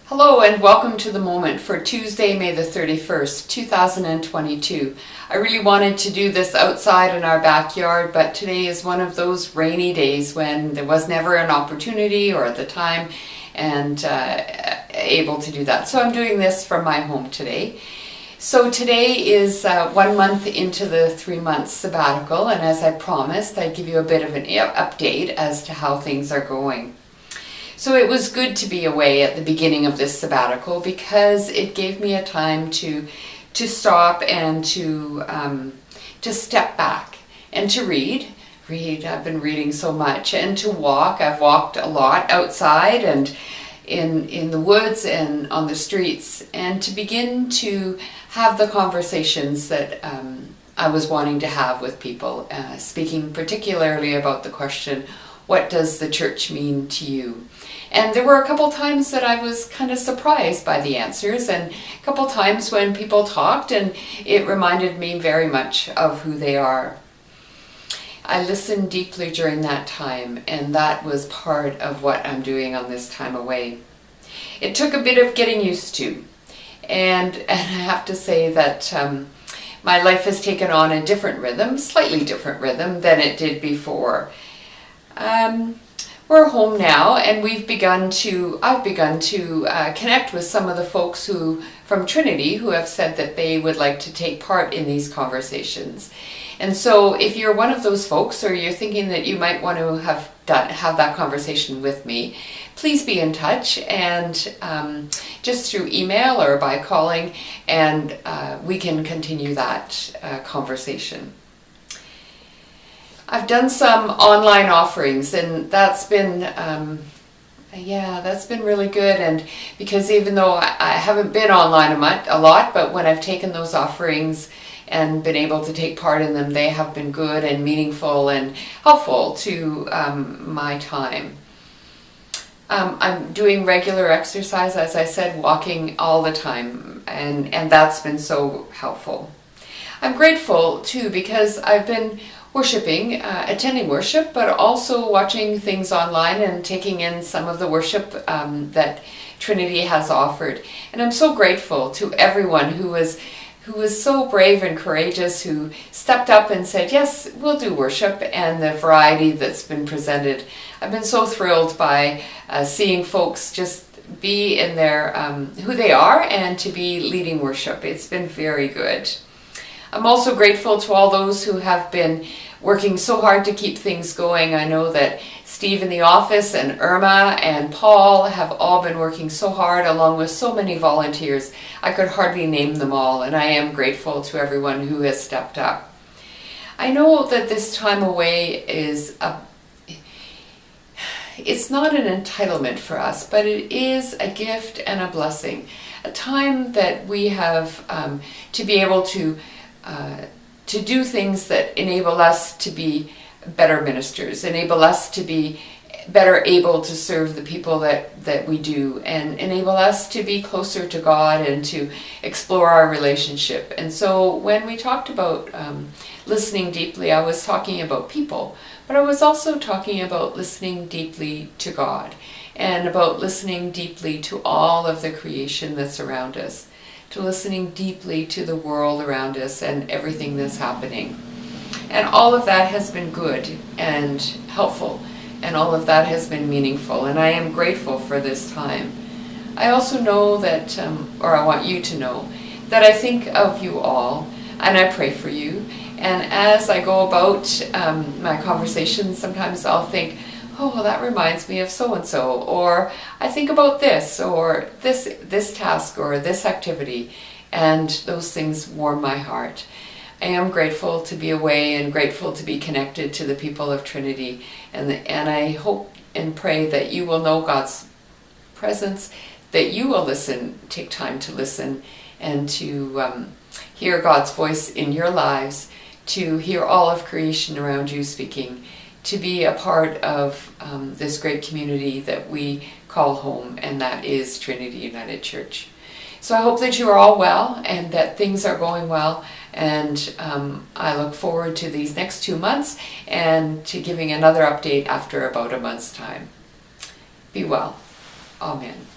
Hello and welcome to the moment for Tuesday, May the 31st, 2022. I really wanted to do this outside in our backyard, but today is one of those rainy days when there was never an opportunity or the time and able to do that. So I'm doing this from my home today. So today is 1 month into the 3 month sabbatical, and as I promised, I'd give you a bit of an update as to how things are going. So it was good to be away at the beginning of this sabbatical because it gave me a time to stop and to step back and to read. I've been reading so much, and to walk. I've walked a lot outside and in the woods and on the streets, and to begin to have the conversations that I was wanting to have with people, speaking particularly about the question, what does the church mean to you? And there were a couple times that I was kind of surprised by the answers, and a couple times when people talked and it reminded me very much of who they are. I listened deeply during that time, and that was part of what I'm doing on this time away. It took a bit of getting used to, and I have to say that my life has taken on a different rhythm, slightly different rhythm than it did before. We're home now, and I've begun to connect with some of the folks from Trinity who have said that they would like to take part in these conversations. And so if you're one of those folks, or you're thinking that you might want to have that conversation with me, please be in touch, and just through email or by calling, and we can continue that conversation. I've done some online offerings, and that's been really good. And because even though I haven't been online a lot, but when I've taken those offerings and been able to take part in them, they have been good and meaningful and helpful to my time. I'm doing regular exercise, as I said, walking all the time, and that's been so helpful. I'm grateful too because I've been worshiping, attending worship, but also watching things online and taking in some of the worship that Trinity has offered. And I'm so grateful to everyone who was so brave and courageous, who stepped up and said, yes, we'll do worship, and the variety that's been presented. I've been so thrilled by seeing folks just be in their who they are and to be leading worship. It's been very good. I'm also grateful to all those who have been working so hard to keep things going. I know that Steve in the office and Irma and Paul have all been working so hard, along with so many volunteers. I could hardly name them all, and I am grateful to everyone who has stepped up. I know that this time away it's not an entitlement for us, but it is a gift and a blessing. A time that we have to be able to do things that enable us to be better ministers, enable us to be better able to serve the people that we do, and enable us to be closer to God and to explore our relationship. And so when we talked about listening deeply, I was talking about people, but I was also talking about listening deeply to God and about listening deeply to all of the creation that's around us, to listening deeply to the world around us and everything that's happening. And all of that has been good and helpful, and all of that has been meaningful, and I am grateful for this time. I also know that, or I want you to know, that I think of you all, and I pray for you. And as I go about my conversations, sometimes I'll think, oh, well, that reminds me of so-and-so, or I think about this, or this task, or this activity, and those things warm my heart. I am grateful to be away and grateful to be connected to the people of Trinity, and I hope and pray that you will know God's presence, that you will listen, take time to listen, and to hear God's voice in your lives, to hear all of creation around you speaking, to be a part of this great community that we call home, and that is Trinity United Church. So I hope that you are all well and that things are going well, and I look forward to these next 2 months and to giving another update after about a month's time. Be well. Amen.